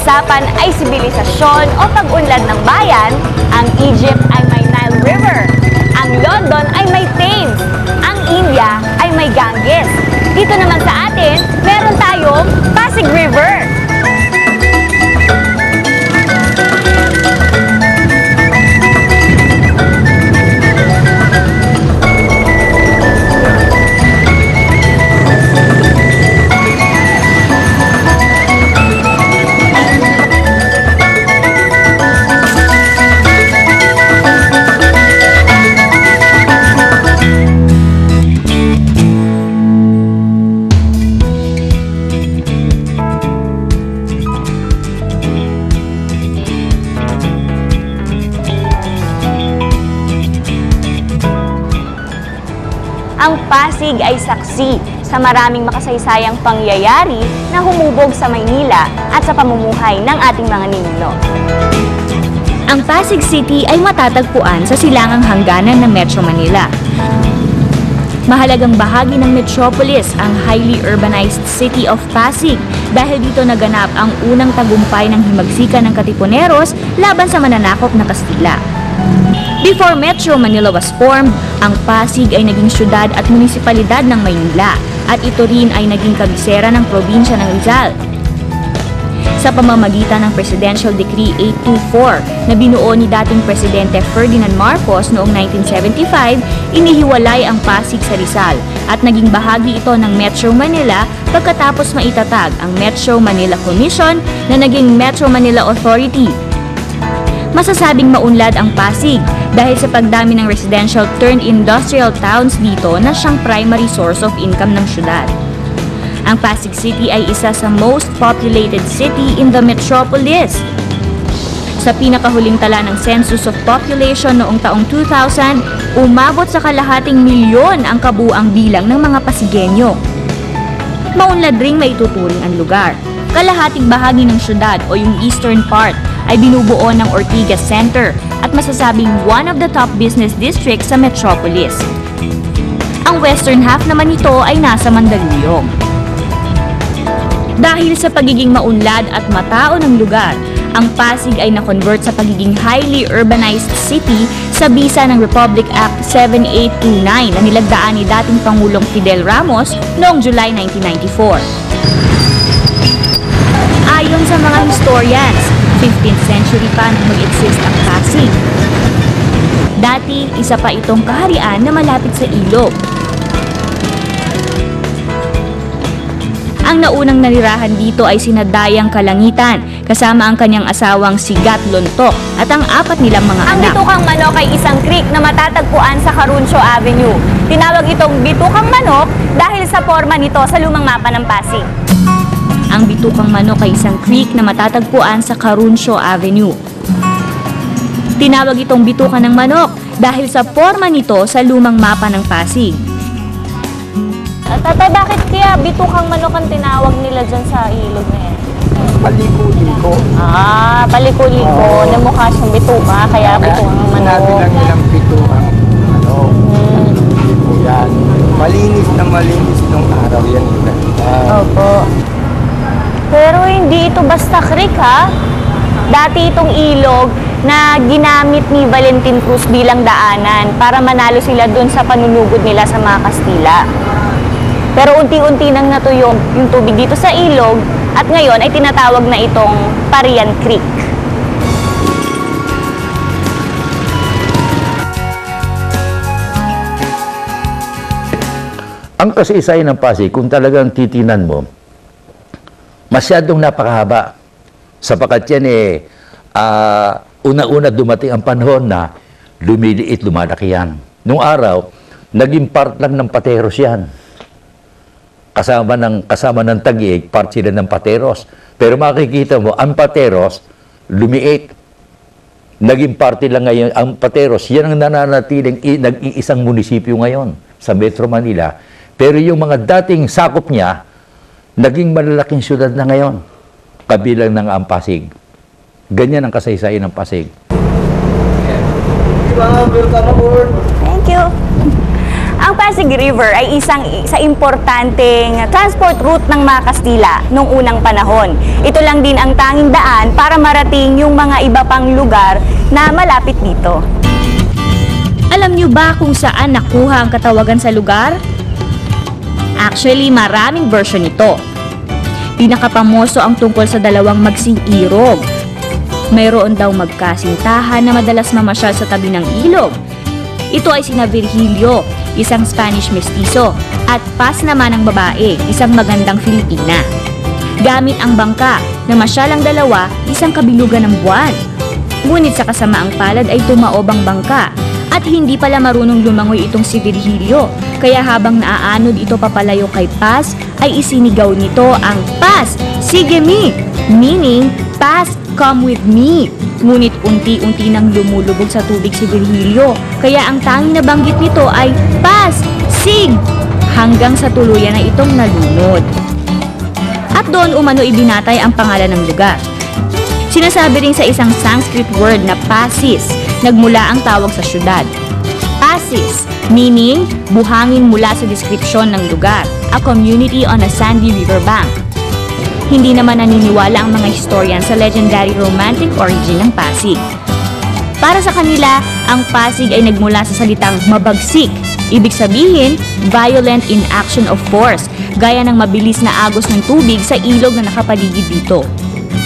usapan ay sibilisasyon o pag-unlad ng bayan, ang Egypt ay may Nile River, ang London ay may Thames, ang India ay may Ganges. Dito naman sa atin, meron tayong Pasig River. Ang Pasig ay saksi sa maraming makasaysayang pangyayari na humubog sa Maynila at sa pamumuhay ng ating mga ninuno. Ang Pasig City ay matatagpuan sa silangang hangganan ng Metro Manila. Mahalagang bahagi ng metropolis ang highly urbanized city of Pasig dahil dito naganap ang unang tagumpay ng himagsikan ng Katipuneros laban sa mananakop na Kastila. Before Metro Manila was formed, ang Pasig ay naging syudad at munisipalidad ng Maynila at ito rin ay naging kabisera ng probinsya ng Rizal. Sa pamamagitan ng Presidential Decree 824 na binuo ni dating Presidente Ferdinand Marcos noong 1975, inihiwalay ang Pasig sa Rizal at naging bahagi ito ng Metro Manila pagkatapos maitatag ang Metro Manila Commission na naging Metro Manila Authority. Masasabing maunlad ang Pasig dahil sa pagdami ng residential turned industrial towns dito na siyang primary source of income ng syudad. Ang Pasig City ay isa sa most populated city in the metropolis. Sa pinakahuling tala ng Census of Population noong taong 2000, umabot sa kalahating milyon ang kabuang bilang ng mga Pasigenyo. Maunlad ring maituturing ang lugar. Kalahating bahagi ng syudad o yung eastern part ay binubuo ng Ortigas Center at masasabing one of the top business districts sa metropolis. Ang western half naman nito ay nasa Mandaluyong. Dahil sa pagiging maunlad at matao ng lugar, ang Pasig ay na-convert sa pagiging highly urbanized city sa bisa ng Republic Act 7829 na nilagdaan ni dating Pangulong Fidel Ramos noong July 1994. Ayon sa mga historians, 15th century pa nang mag-exist ang Pasig. Dati, isa pa itong kaharian na malapit sa ilog. Ang naunang nanirahan dito ay sina Dayang Kalangitan, kasama ang kanyang asawang si Gat Lontok at ang apat nilang mga anak. Ang Bitukang Manok ay isang creek na matatagpuan sa Caruncio Avenue. Tinawag itong Bitukang Manok dahil sa forma nito sa lumang mapa ng Pasig. Ang Bitukang Manok ay isang creek na matatagpuan sa Caruncio Avenue. Tinawag itong Bitukan ng Manok dahil sa forma nito sa lumang mapa ng Pasig. Tatay, bakit kaya Bitukang Manok ang tinawag nila dyan sa ilog na yan? Paliko-liko. Paliko-liko. Na mukha siyang bituka, kaya Bitukang Manok. Sinabi lang nilang Bitukang Manok. Hindi po yan. Malinis na malinis nung araw yan. Opo. Pero hindi ito basta creek, ha? Dati itong ilog na ginamit ni Valentin Cruz bilang daanan para manalo sila dun sa panunugod nila sa mga Kastila. Pero unti-unti nang natuyo yung tubig dito sa ilog at ngayon ay tinatawag na itong Parian Creek. Ang kasaysayan ng Pasig, kung talagang titinan mo, masyadong napakahaba. Sapagkat yan una-una dumating ang panahon na lumiliit, lumalaki yan. Noong araw, naging part lang ng Pateros yan. Kasama ng Taguig, part sila ng Pateros. Pero makikita mo, ang Pateros, lumiit. Naging parte lang ngayon, ang Pateros, yan ang nananatiling nag-iisang munisipyo ngayon sa Metro Manila. Pero yung mga dating sakop niya, naging malalaking syudad na ngayon, kabilang ng ang Pasig. Ganyan ang kasaysayan ng Pasig. Thank you. Ang Pasig Pasig River ay isa importanteng transport route ng mga Kastila noong unang panahon. Ito lang din ang tanging daan para marating yung mga iba pang lugar na malapit dito. Alam niyo ba kung saan nakuha ang katawagan sa lugar? Actually, maraming version nito. Pinakapamoso ang tungkol sa dalawang magsing irog. Mayroon daw magkasintahan na madalas mamasyal sa tabi ng ilog. Ito ay sina Virgilio, isang Spanish mestizo, at Paz naman ang babae, isang magandang Filipina. Gamit ang bangka, namasyal ang dalawa, isang kabilugan ng buwan. Ngunit sa kasamaang palad ay tumaob ang bangka at hindi pala marunong lumangoy itong si Virgilio. Kaya habang naaanod ito papalayo kay Paz, ay isinigaw nito ang Paz, sige mi, meaning Paz, come with me. Ngunit unti-unti nang lumulubog sa tubig si Virgilio, kaya ang tanging nabanggit nito ay Paz, sig, hanggang sa tuluyan na itong nalunod. At doon umano ibinatay ang pangalan ng lugar. Sinasabi rin sa isang Sanskrit word na Pasis, nagmula ang tawag sa syudad. Pasis, meaning buhangin mula sa deskripsyon ng lugar, a community on a sandy riverbank. Hindi naman naniniwala ang mga historian sa legendary romantic origin ng Pasig. Para sa kanila, ang Pasig ay nagmula sa salitang mabagsik, ibig sabihin, violent in action of force, gaya ng mabilis na agos ng tubig sa ilog na nakapaligid dito.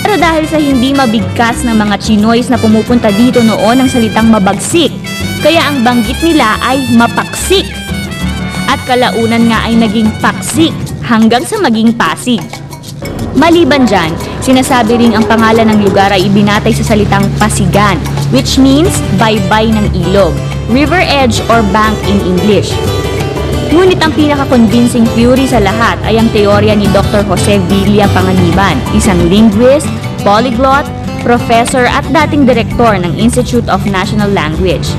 Pero dahil sa hindi mabigkas ng mga Chinoys na pumupunta dito noon ang salitang mabagsik, kaya ang banggit nila ay mapaksik. At kalaunan nga ay naging paksik hanggang sa maging Pasig. Maliban dyan, sinasabi ring ang pangalan ng lugar ay ibinatay sa salitang pasigan, which means baybay ng ilog, river edge or bank in English. Ngunit ang pinaka-convincing theory sa lahat ay ang teorya ni Dr. Jose Villa Panganiban, isang linguist, polyglot, professor at dating direktor ng Institute of National Language.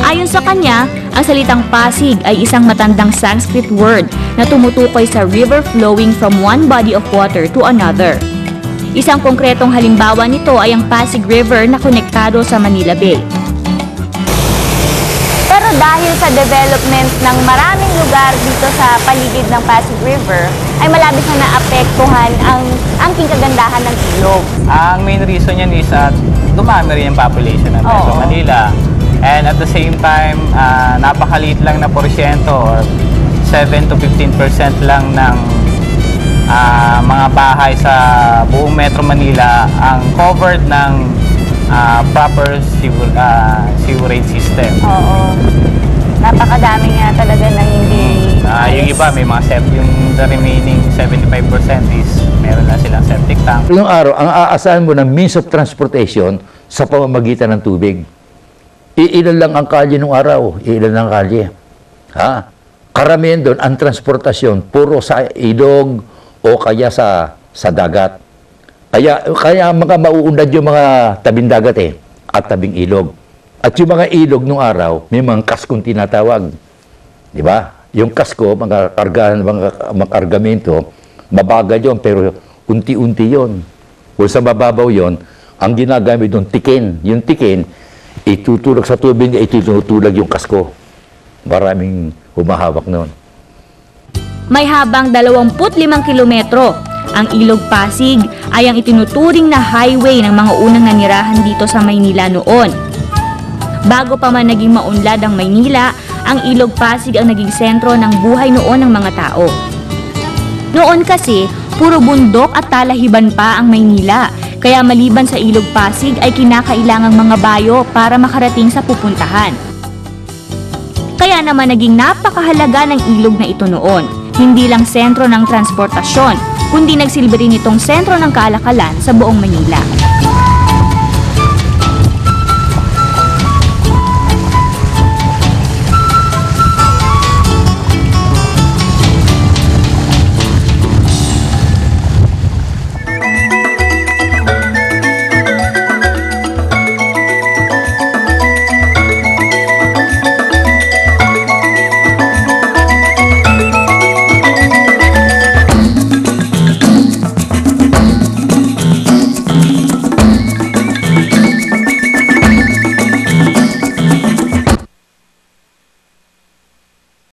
Ayon sa kanya, ang salitang Pasig ay isang matandang Sanskrit word na tumutukoy sa river flowing from one body of water to another. Isang konkretong halimbawa nito ay ang Pasig River na konektado sa Manila Bay. Pero dahil sa development ng maraming lugar dito sa paligid ng Pasig River, ay malabis na naapektuhan ang angking kagandahan ng ilog. Ang main reason yan is dumami rin yung population ng Metro Oo. Manila. And at the same time, napakaliit lang na porsyento or 7 to 15% lang ng mga bahay sa buong Metro Manila ang covered ng proper sewerage system. Oo. Napakadami nga talaga ng hindi... Yung iba, may mga yung the remaining 75% is meron na silang septic tank. Yung araw, ang aasahan mo ng means of transportation sa pamamagitan ng tubig. Iilan lang ang kalye nung araw, iilan ang kalye. Ha? Karamihan doon, ang transportasyon, puro sa ilog o kaya sa dagat. Kaya mga mauunlad yung mga tabing dagat at tabing ilog. At yung mga ilog nung araw, may mga kaskong tinatawag. Di ba? Yung kasko, mga kargamento, mabagal yun, pero unti-unti yun. Kung sa mababaw yun, ang ginagamit doon, tikin. Yung tikin, itutulog sa tubig, itutulog yung kasko. Maraming humahawak noon. May habang 25 kilometro. Ang Ilog Pasig ay ang itinuturing na highway ng mga unang nanirahan dito sa Maynila noon. Bago pa man naging maunlad ang Maynila, ang Ilog Pasig ang naging sentro ng buhay noon ng mga tao. Noon kasi, puro bundok at talahiban pa ang Maynila, kaya maliban sa Ilog Pasig ay kinakailangang mga bayo para makarating sa pupuntahan. Kaya naman naging napakahalaga ng ilog na ito noon. Hindi lang sentro ng transportasyon, kundi nagsilbi rin itong sentro ng kalakalan sa buong Manila.